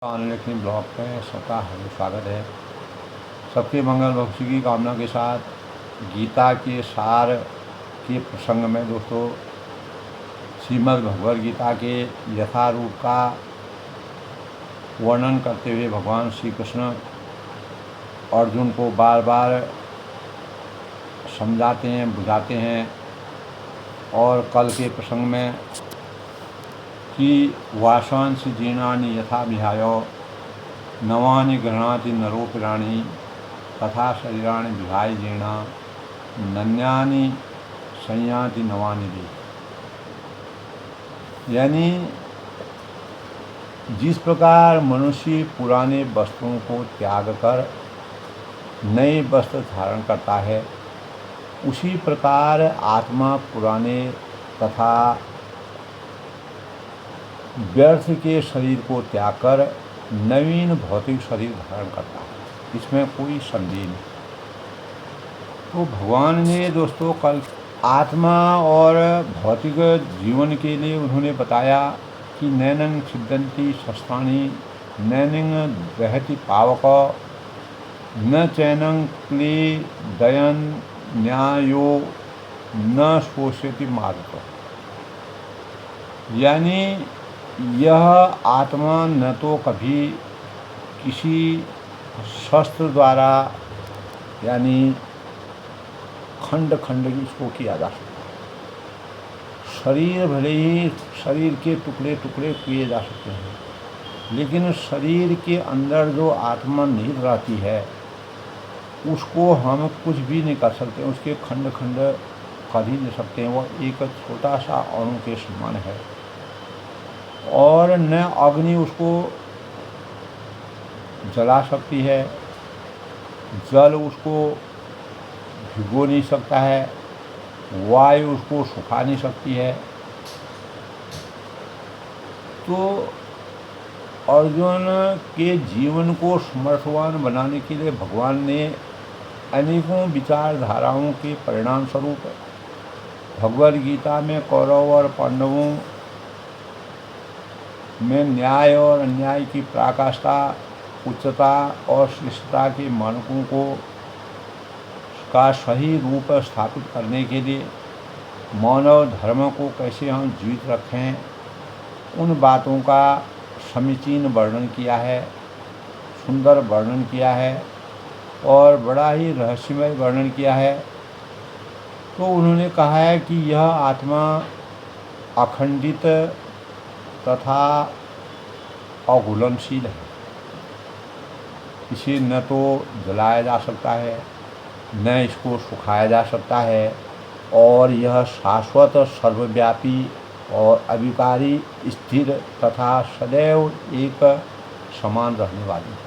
Online blog में सबका हार्दिक स्वागत है। सबके मंगल भविष्य की कामना के साथ गीता के सार के प्रसंग में दोस्तों श्रीमद् भगवद गीता के यथारूप का वर्णन करते हुए भगवान श्री कृष्ण अर्जुन को बार बार समझाते हैं, बुझाते हैं। और कल के प्रसंग में कि वाशांश जीर्णानि यथा विहाय नवानि गृह्णाति नरोपराणि तथा शरीराणि विहाय जीर्णा नन्यानि संयाति नवानि भी। यानी जिस प्रकार मनुष्य पुराने वस्त्रों को त्याग कर नए वस्त्र धारण करता है, उसी प्रकार आत्मा पुराने तथा व्यर्थ के शरीर को त्याग कर नवीन भौतिक शरीर धारण करता है, इसमें कोई संदेह नहीं। तो भगवान ने दोस्तों कल आत्मा और भौतिक जीवन के लिए उन्होंने बताया कि नैनं छिद्यन्ति शस्त्राणि नैनं दहति पावक न चैनं क्लेदयन् न्यायो न शोष्यति मारुतः। यानी यह आत्मा न तो कभी किसी शस्त्र द्वारा यानी खंड खंड इसको किया जा सकता है। शरीर भले ही शरीर के टुकड़े टुकड़े किए जा सकते हैं, लेकिन शरीर के अंदर जो आत्मा निहित रहती है उसको हम कुछ भी नहीं कर सकते, उसके खंड खंड कर ही नहीं सकते हैं। वह एक छोटा सा अणु के समान है और न अग्नि उसको जला सकती है, जल उसको भिगो नहीं सकता है, वायु उसको सुखा नहीं सकती है। तो अर्जुन के जीवन को समर्थवान बनाने के लिए भगवान ने अनेकों विचारधाराओं के परिणाम स्वरूप भगवद गीता में कौरव और पांडवों में न्याय और अन्याय की पराकाष्ठा, उच्चता और श्रेष्ठता के मानकों को का सही रूप स्थापित करने के लिए मानव धर्म को कैसे हम जीवित रखें, उन बातों का समीचीन वर्णन किया है, सुंदर वर्णन किया है और बड़ा ही रहस्यमय वर्णन किया है। तो उन्होंने कहा है कि यह आत्मा अखंडित तथा अघुलनशील है, इसे न तो जलाया जा सकता है न इसको सुखाया जा सकता है, और यह शाश्वत सर्वव्यापी और अविकारी स्थिर तथा सदैव एक समान रहने वाली है।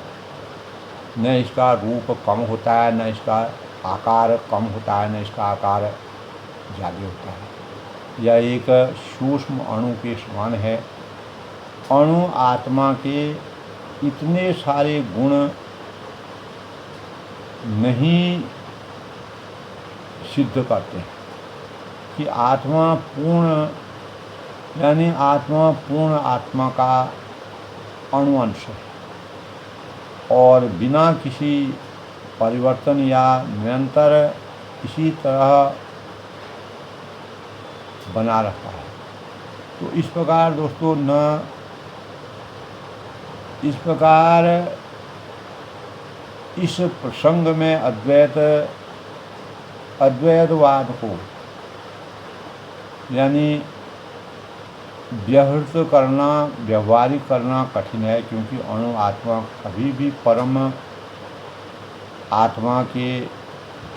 न इसका रूप कम होता है, न इसका आकार कम होता है, न इसका आकार ज़्यादा होता है। यह एक सूक्ष्म अणु के समान है। अणु आत्मा के इतने सारे गुण नहीं सिद्ध करते हैं कि आत्मा पूर्ण यानी आत्मा पूर्ण आत्मा का अणुअंश है और बिना किसी परिवर्तन या निरंतर इसी तरह बना रहता है। तो इस प्रकार दोस्तों इस प्रकार इस प्रसंग में अद्वैतवाद को यानी व्यवहारिक करना कठिन है, क्योंकि अणु आत्मा कभी भी परम आत्मा के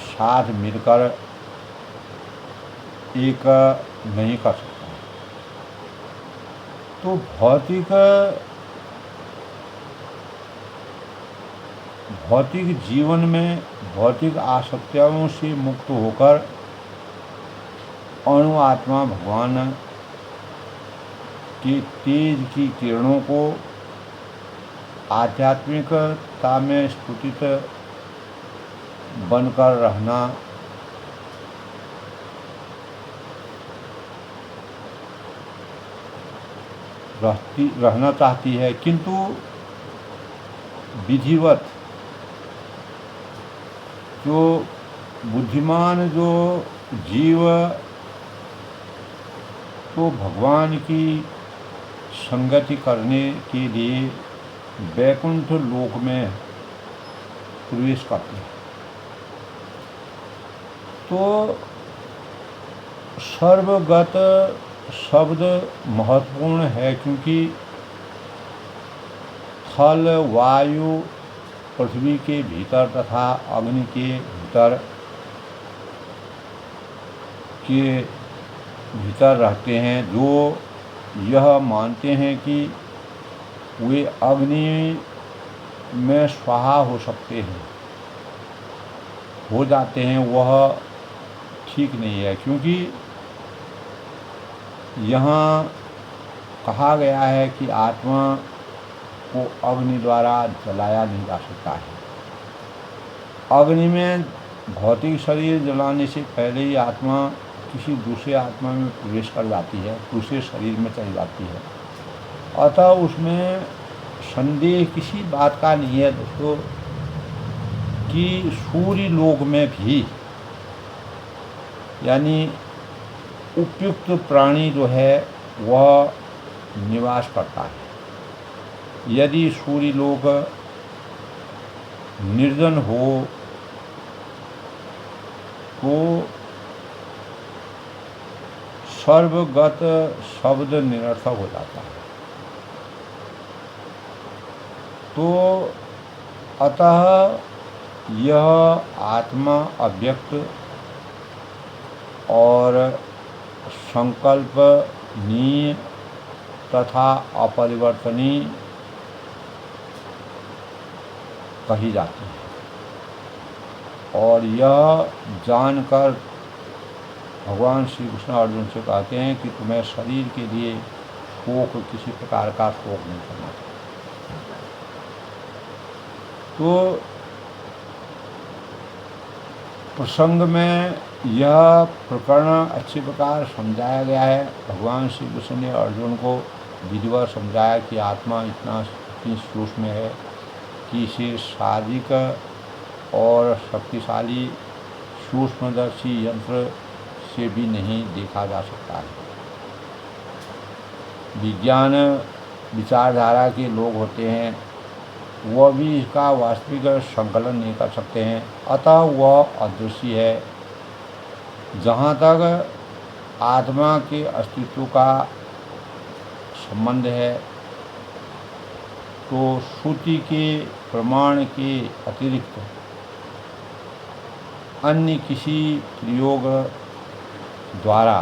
साथ मिलकर एक नहीं कर सकता। तो भौतिक जीवन में भौतिक आसक्तियों से मुक्त होकर अणु आत्मा भगवान की तेज की किरणों को आध्यात्मिकता में स्फुटित बनकर रहना चाहती है, किंतु विधिवत जो बुद्धिमान जो जीव तो भगवान की संगति करने के लिए वैकुंठ लोक में प्रवेश करते हैं। तो सर्वगत शब्द महत्वपूर्ण है, क्योंकि थल, वायु, पृथ्वी के भीतर तथा अग्नि के भीतर रहते हैं, जो यह मानते हैं कि वे अग्नि में स्वाहा हो जाते हैं, वह ठीक नहीं है। क्योंकि यहाँ कहा गया है कि आत्मा को अग्नि द्वारा जलाया नहीं जा सकता है। अग्नि में भौतिक शरीर जलाने से पहले ही आत्मा किसी दूसरे आत्मा में प्रवेश कर जाती है, दूसरे शरीर में चली जाती है। अतः उसमें संदेह किसी बात का नहीं है दोस्तों कि सूर्य लोक में भी यानी उपयुक्त प्राणी जो है वह निवास करता है। यदि सूर्य लोक निर्जन हो तो सर्वगत शब्द निरर्थक हो जाता है। तो अतः यह आत्मा अव्यक्त और संकल्पनीय तथा अपरिवर्तनीय कही जाती है। और यह जानकर भगवान श्री कृष्ण अर्जुन से कहते हैं कि तुम्हें शरीर के लिए शोक, किसी प्रकार का शोक नहीं करना चाहिए। तो प्रसंग में यह प्रकरण अच्छी प्रकार समझाया गया है। भगवान श्री कृष्ण ने अर्जुन को विधिवत समझाया कि आत्मा इतनी सूक्ष्म है कि इसे शारीरिक और शक्तिशाली सूक्ष्मदर्शी यंत्र से भी नहीं देखा जा सकता है। विज्ञान विचारधारा के लोग होते हैं, वह भी इसका वास्तविक संकलन नहीं कर सकते हैं। अतः वह अदृश्य है। जहाँ तक आत्मा के अस्तित्व का संबंध है, तो श्रुति के प्रमाण के अतिरिक्त अन्य किसी प्रयोग द्वारा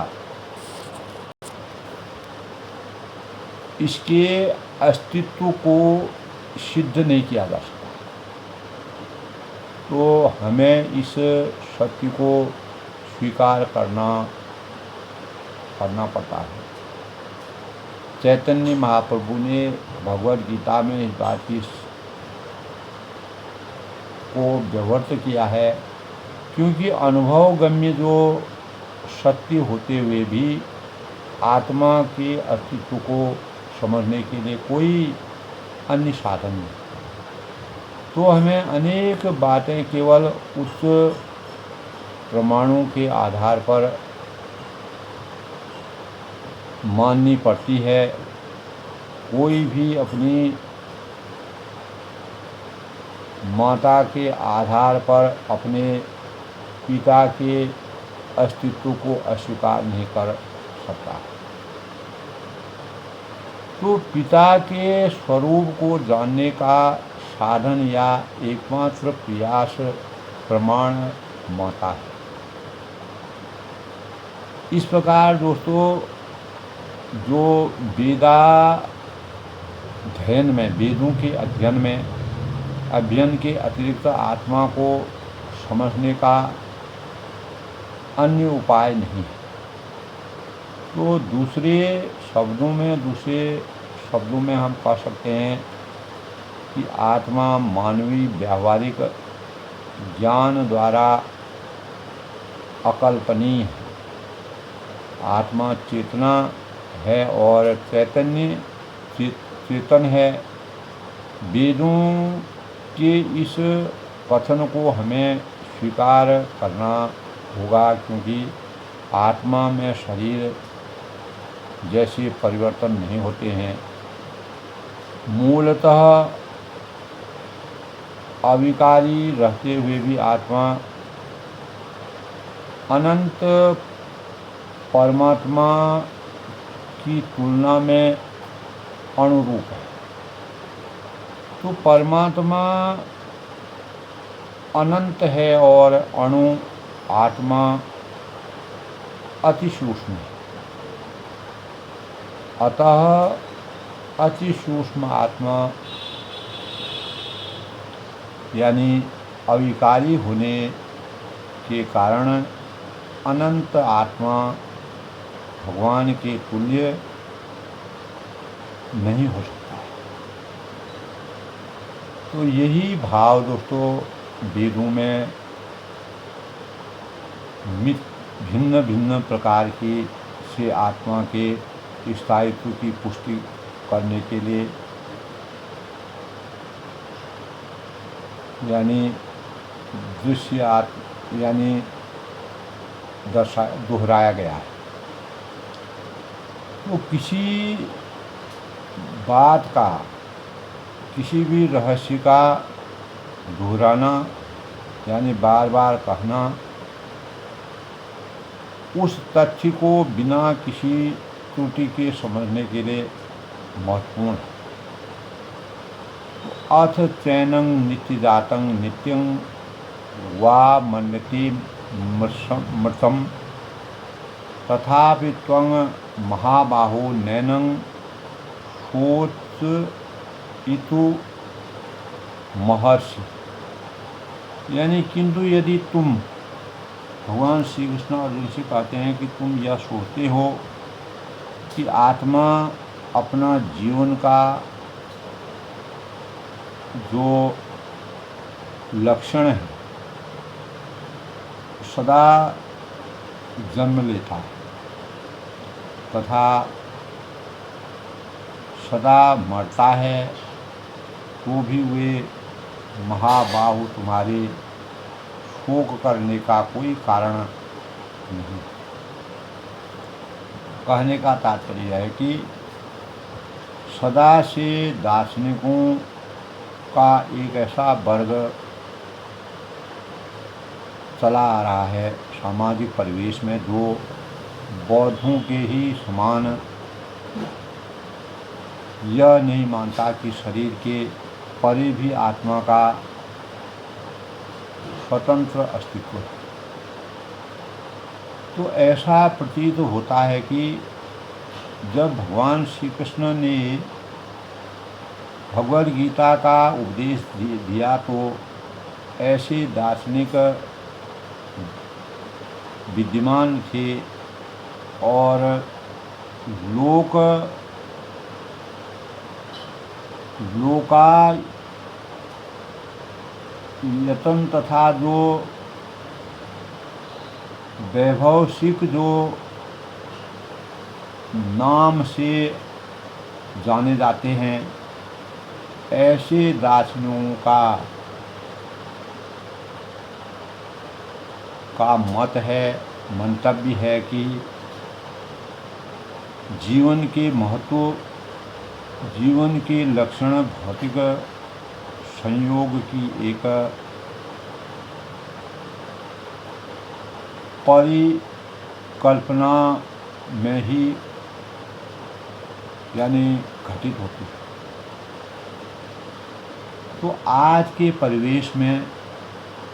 इसके अस्तित्व को सिद्ध नहीं किया जा सकता। तो हमें इस सत्य को स्वीकार करना पड़ता है। चैतन्य महाप्रभु ने भगवद गीता में इस बात को व्यवहृत किया है, क्योंकि अनुभवगम्य जो सत्य होते हुए भी आत्मा के अस्तित्व को समझने के लिए कोई अन्य साधन नहीं। तो हमें अनेक बातें केवल उस प्रमाणों के आधार पर माननी पड़ती है। कोई भी अपनी माता के आधार पर अपने पिता के अस्तित्व को अस्वीकार नहीं कर सकता। तो पिता के स्वरूप को जानने का साधन या एकमात्र प्रयास प्रमाण माता है। इस प्रकार दोस्तों, जो वेदाध्ययन में, वेदों के अध्ययन के अतिरिक्त आत्मा को समझने का अन्य उपाय नहीं है। तो दूसरे शब्दों में हम कह सकते हैं कि आत्मा मानवीय व्यावहारिक ज्ञान द्वारा अकल्पनीय है। आत्मा चेतना है और चैतन्य चेतन है। वेदों कि इस कथन को हमें स्वीकार करना होगा, क्योंकि आत्मा में शरीर जैसे परिवर्तन नहीं होते हैं। मूलतः अविकारी रहते हुए भी आत्मा अनंत परमात्मा की तुलना में अनुरूप है। तो परमात्मा अनंत है और अणु आत्मा अति सूक्ष्म है। अतः अति सूक्ष्म आत्मा यानी अविकारी होने के कारण अनंत आत्मा भगवान के तुल्य नहीं हो सकता है। तो यही भाव दोस्तों वेदों में भिन्न भिन्न प्रकार की से आत्मा के स्थायित्व की पुष्टि करने के लिए यानी यानी दोहराया गया है। तो किसी बात का, किसी भी रहस्य का दोहराना यानी बार बार कहना उस तथ्य को बिना किसी त्रुटि के समझने के लिए महत्वपूर्ण है। अथ चैनं नित्यजातं नित्यं वा मन्यते मृतं तथापि त्वं महाबाहो नैनं शोचयितु महर्षि। यानी किंतु यदि तुम, भगवान श्री कृष्ण अर्जुन से कहते हैं कि तुम यह सोचते हो कि आत्मा अपना जीवन का जो लक्षण है सदा जन्म लेता है तथा सदा मरता है, तो भी वे महाबाहु तुम्हारे शोक करने का कोई कारण नहीं। कहने का तात्पर्य है कि सदा से दार्शनिकों का एक ऐसा वर्ग चला आ रहा है सामाजिक परिवेश में, जो बौद्धों के ही समान यह नहीं मानता कि शरीर के परे भी आत्मा का स्वतंत्र अस्तित्व है। तो ऐसा प्रतीत होता है कि जब भगवान श्री कृष्ण ने भगवद गीता का उपदेश दिया तो ऐसे दार्शनिक विद्यमान थे और लोकायतन तथा जो वैभवशिक जो नाम से जाने जाते हैं, ऐसे दार्शनिकों का मत है, मंतव्य है कि जीवन के महत्व, जीवन के लक्षण भौतिक संयोग की एक परिकल्पना में ही यानी घटित होती है। तो आज के परिवेश में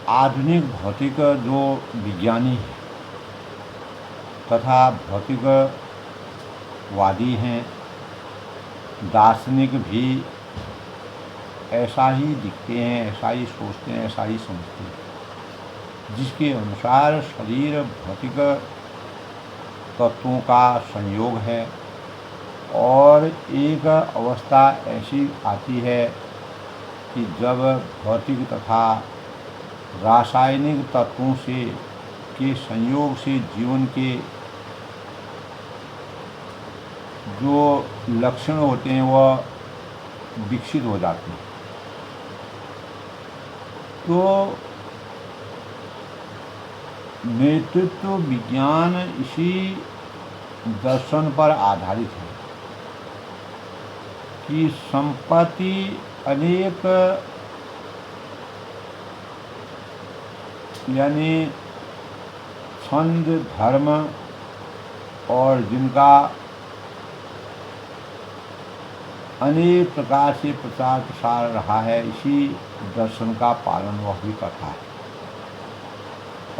आधुनिक भौतिक जो विज्ञानी हैं तथा भौतिकवादी हैं, दार्शनिक भी ऐसा ही दिखते हैं, ऐसा ही सोचते हैं, ऐसा ही समझते हैं, जिसके अनुसार शरीर भौतिक तत्वों का संयोग है और एक अवस्था ऐसी आती है कि जब भौतिक तथा रासायनिक तत्वों से के संयोग से जीवन के जो लक्षण होते हैं वह विकसित हो जाते हैं। तो नेतृत्व विज्ञान इसी दर्शन पर आधारित है कि संपत्ति अनेक यानी छंद धर्म और जिनका अनेक प्रकार से प्रचार प्रसार रहा है, इसी दर्शन का पालन वह भी करता है।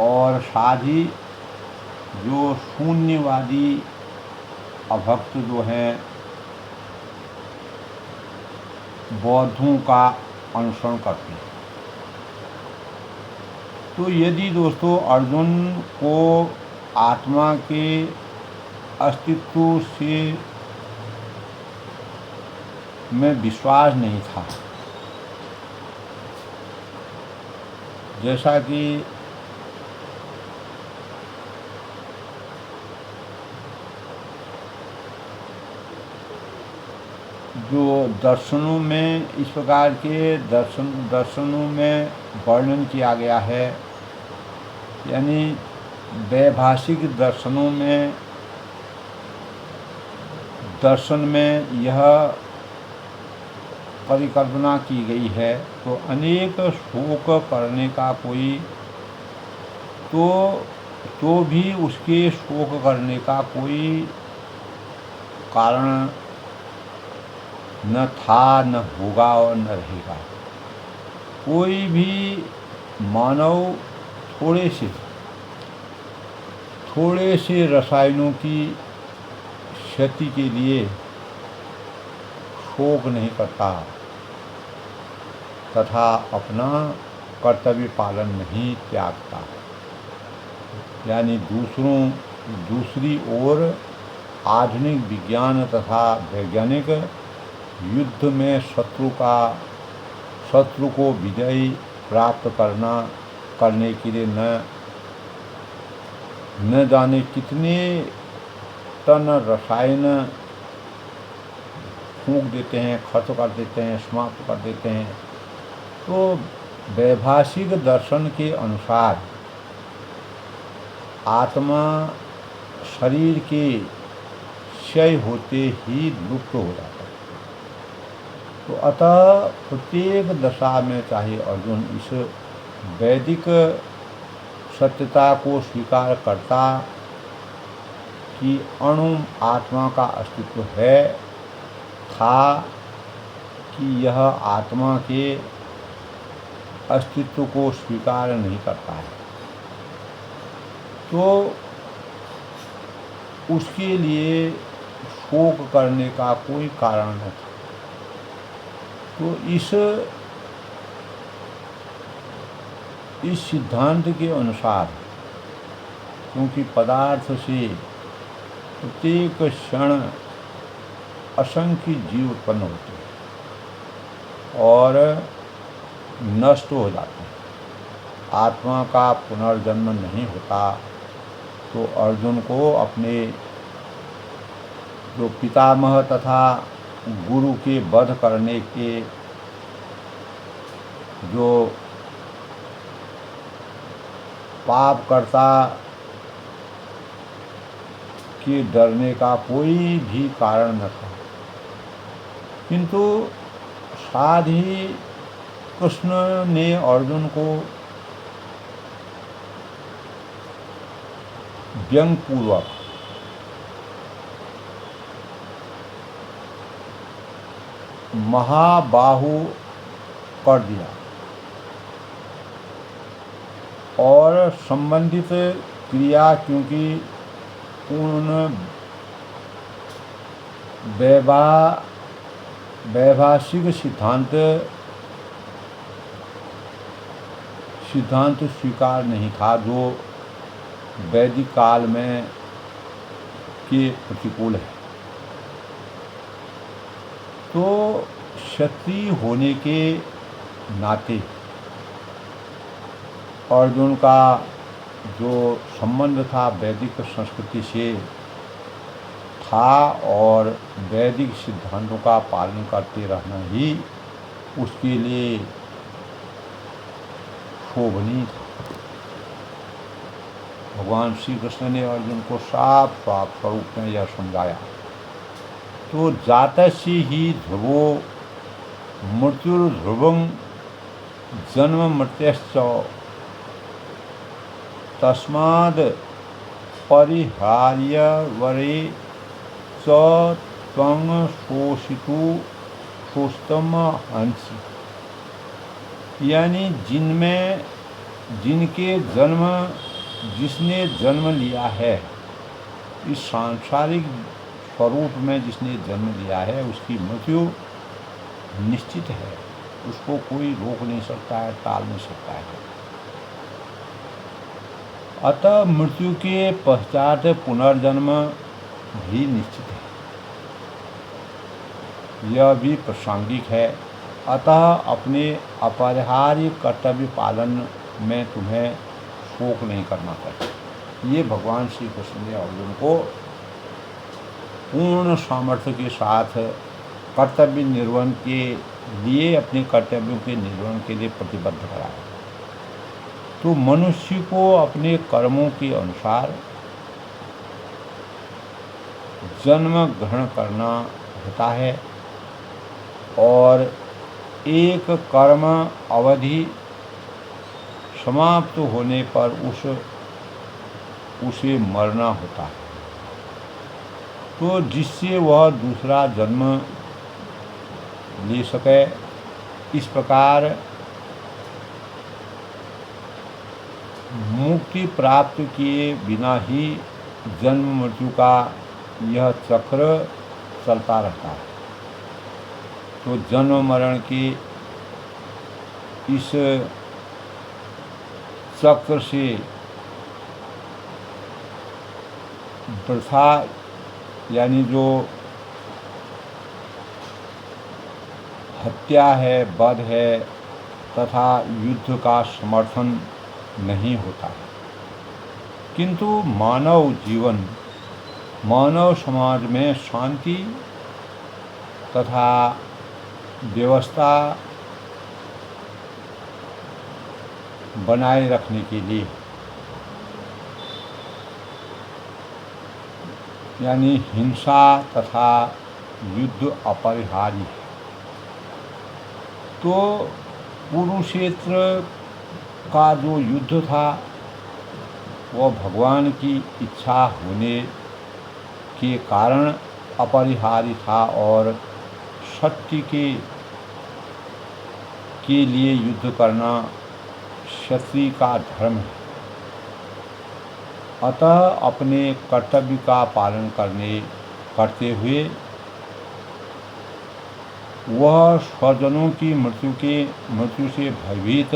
और साथ ही जो शून्यवादी अभक्त जो हैं बौद्धों का अनुसरण करते हैं। तो यदि दोस्तों अर्जुन को आत्मा के अस्तित्व से में विश्वास नहीं था, जैसा कि जो दर्शनों में इस प्रकार के दर्शनों में वर्णन किया गया है, यानी वैभाषिक दर्शन में यह परिकल्पना की गई है, तो अनेक शोक करने का कोई तो भी उसके शोक करने का कोई कारण न था, न होगा और न रहेगा। कोई भी मानव थोड़े से रसायनों की क्षति के लिए शोक नहीं करता तथा अपना कर्तव्य पालन नहीं त्यागता। यानी दूसरी ओर आधुनिक विज्ञान तथा वैज्ञानिक युद्ध में शत्रु को विजय प्राप्त करने के लिए न जाने कितने टन रसायन फूंक देते हैं, खर्च कर देते हैं, समाप्त कर देते हैं। तो वैभाषिक दर्शन के अनुसार आत्मा शरीर के क्षय होते ही लुप्त हो जाता है। तो अतः प्रत्येक दशा में चाहे अर्जुन इस वैदिक सत्यता को स्वीकार करता कि अणु आत्मा का अस्तित्व था कि यह आत्मा के अस्तित्व को स्वीकार नहीं करता है, तो उसके लिए शोक करने का कोई कारण न था। तो इस सिद्धांत के अनुसार, क्योंकि पदार्थ से प्रत्येक क्षण असंख्य जीव उत्पन्न होते हैं और नष्ट हो जाते हैं, आत्मा का पुनर्जन्म नहीं होता, तो अर्जुन को अपने जो पितामह तथा गुरु के वध करने के जो पापकर्ता के डरने का कोई भी कारण न था। किंतु साथ ही कृष्ण ने अर्जुन को व्यंगपूर्वक महाबाहु कर दिया और संबंधित क्रिया, क्योंकि उन वैभाषिक सिद्धांत स्वीकार नहीं था जो वैदिक काल में के प्रतिकूल है। तो क्षत्रिय होने के नाते अर्जुन का जो संबंध था वैदिक संस्कृति से था और वैदिक सिद्धांतों का पालन करते रहना ही उसके लिए शोभनीय था। भगवान श्री कृष्ण ने अर्जुन को साफ साफ स्वरूप में यह समझाया। तो जातस्य ही ध्रुवो मृत्युर्ध्रुवं जन्म मृत्यश्च तस्माद् परिहार्य वरे च त्वं शोषितुम हंसि। यानी जिसने जन्म लिया है, इस सांसारिक स्वरूप में जिसने जन्म लिया है, उसकी मृत्यु निश्चित है। उसको कोई रोक नहीं सकता है, टाल नहीं सकता है। अतः मृत्यु के पश्चात पुनर्जन्म भी निश्चित है, यह भी प्रासंगिक है। अतः अपने अपरिहार्य कर्तव्य पालन में तुम्हें शोक नहीं करना चाहिए। ये भगवान श्री कृष्ण ने अर्जुन को पूर्ण सामर्थ्य के साथ कर्तव्य निर्वहन के लिए, अपने कर्तव्यों के निर्वहन के लिए प्रतिबद्ध कराया। तो मनुष्य को अपने कर्मों के अनुसार जन्म ग्रहण करना होता है और एक कर्म अवधि समाप्त होने पर उसे मरना होता है, तो जिससे वह दूसरा जन्म ले सके। इस प्रकार मुक्ति प्राप्त किए बिना ही जन्म मृत्यु का यह चक्र चलता रहता है। तो जन्म मरण के इस चक्र से वृथा, यानी जो हत्या है, वध है तथा युद्ध का समर्थन नहीं होता है। किंतु मानव समाज में शांति तथा व्यवस्था बनाए रखने के लिए, यानी हिंसा तथा युद्ध अपरिहार्य है। तो कुरुक्षेत्र का जो युद्ध था वह भगवान की इच्छा होने के कारण अपरिहार्य था और सत्य के लिए युद्ध करना क्षत्रिय का धर्म है। अतः अपने कर्तव्य का पालन करते हुए वह स्वजनों की मृत्यु से भयभीत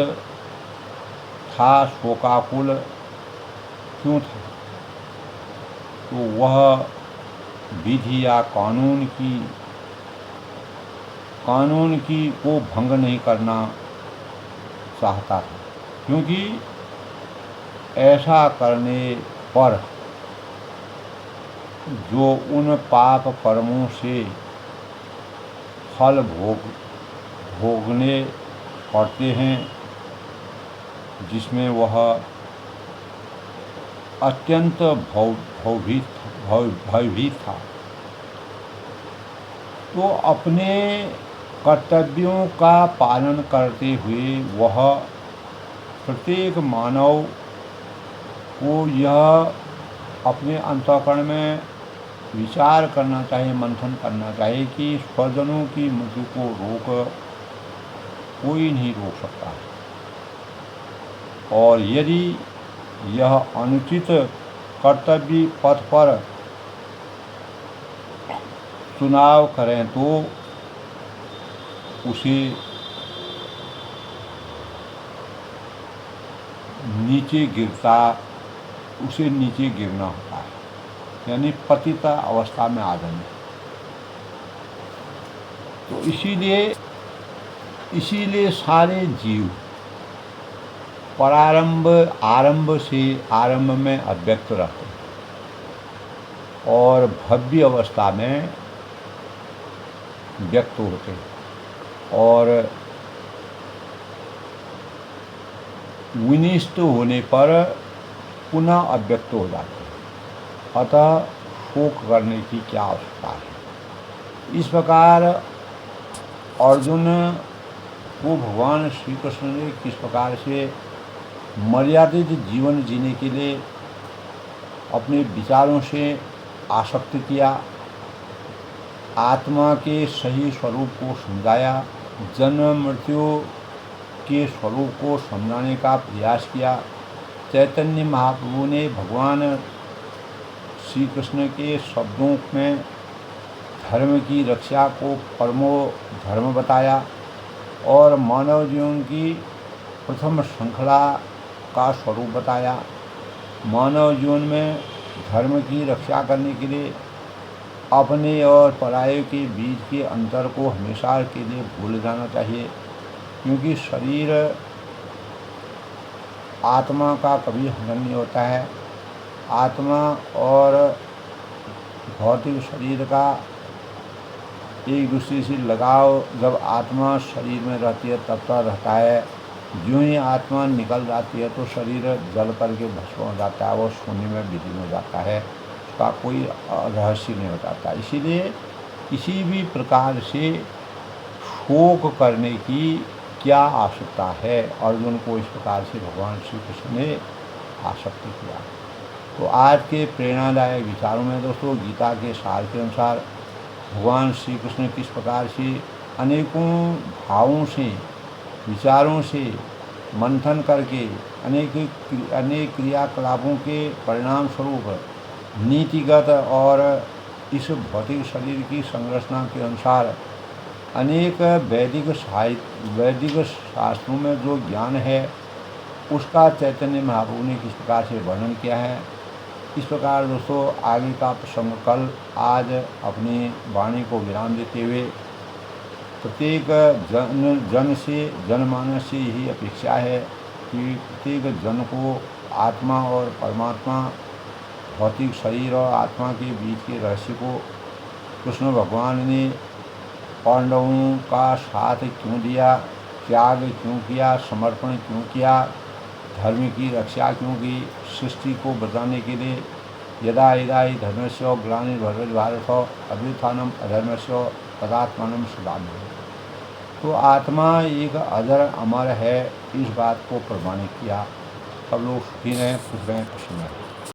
था, शोकाकुल क्यों था? तो वह विधि या कानून की को भंग नहीं करना चाहता था, क्योंकि ऐसा करने पर जो उन पाप कर्मों से फल भोगने पड़ते हैं, जिसमें वह अत्यंत भयभीत था। तो अपने कर्तव्यों का पालन करते हुए वह प्रत्येक मानव को यह अपने अंतःकरण में विचार करना चाहिए, मंथन करना चाहिए कि स्वजनों की मृत्यु को कोई नहीं रोक सकता। और यदि यह अनुचित कर्तव्य पथ पर चुनाव करें तो उसे नीचे गिरना होता है, यानी पतित अवस्था में आ जाना। तो इसीलिए सारे जीव आरंभ में अव्यक्त रहते हैं और भव्य अवस्था में व्यक्त होते हैं, और विनिष्ट होने पर पुनः अव्यक्त हो जाते हैं। अतः शोक करने की क्या आवश्यकता है। इस प्रकार अर्जुन को भगवान श्री कृष्ण ने किस प्रकार से मर्यादित जीवन जीने के लिए अपने विचारों से आसक्त किया, आत्मा के सही स्वरूप को समझाया, जन्म मृत्यु के स्वरूप को समझाने का प्रयास किया। चैतन्य महाप्रभु ने भगवान श्री कृष्ण के शब्दों में धर्म की रक्षा को परमो धर्म बताया और मानव जीवन की प्रथम श्रृंखला का स्वरूप बताया। मानव जीवन में धर्म की रक्षा करने के लिए अपने और पराये के बीच के अंतर को हमेशा के लिए भूल जाना चाहिए, क्योंकि शरीर आत्मा का कभी हनन नहीं होता है। आत्मा और भौतिक शरीर का एक दूसरे से लगाव जब आत्मा शरीर में रहती है तब तक रहता है। जो ही आत्मा निकल जाती है तो शरीर जल करके भस्म हो जाता है, वो शून्य में विलीन हो जाता है, उसका कोई रहस्य नहीं हो जाता। इसीलिए किसी भी प्रकार से शोक करने की क्या आवश्यकता है। अर्जुन को इस प्रकार से भगवान श्री कृष्ण ने आसक्त किया। तो आज के प्रेरणादायक विचारों में दोस्तों गीता के सार के अनुसार भगवान श्री कृष्ण किस प्रकार से अनेकों भावों से विचारों से मंथन करके अनेक क्रियाकलापों के परिणाम स्वरूप नीतिगत और इस भौतिक शरीर की संरचना के अनुसार अनेक वैदिक शास्त्रों में जो ज्ञान है उसका चैतन्य महाप्रभु ने किस प्रकार से वर्णन किया है। इस प्रकार दोस्तों आगे का प्रसंग कल आज अपनी वाणी को विराम देते हुए प्रत्येक जन से जनमानस से यही अपेक्षा है कि प्रत्येक जन को आत्मा और परमात्मा, भौतिक शरीर और आत्मा के बीच के रहस्य को कृष्ण भगवान ने पांडवों का साथ क्यों दिया, त्याग क्यों किया, समर्पण क्यों किया, धर्म की रक्षा क्यों की, सृष्टि को बचाने के लिए यदा यदा हि धर्मस्य ग्लानिर्भवति भारत अभ्युत्थानम् अधर्मस्य तदात्मानं सदाम्यहम्। तो आत्मा एक अजर अमर है, इस बात को प्रमाणित किया। सब लोग सुखी रहें, खुश रहें, प्रसन्न रहें।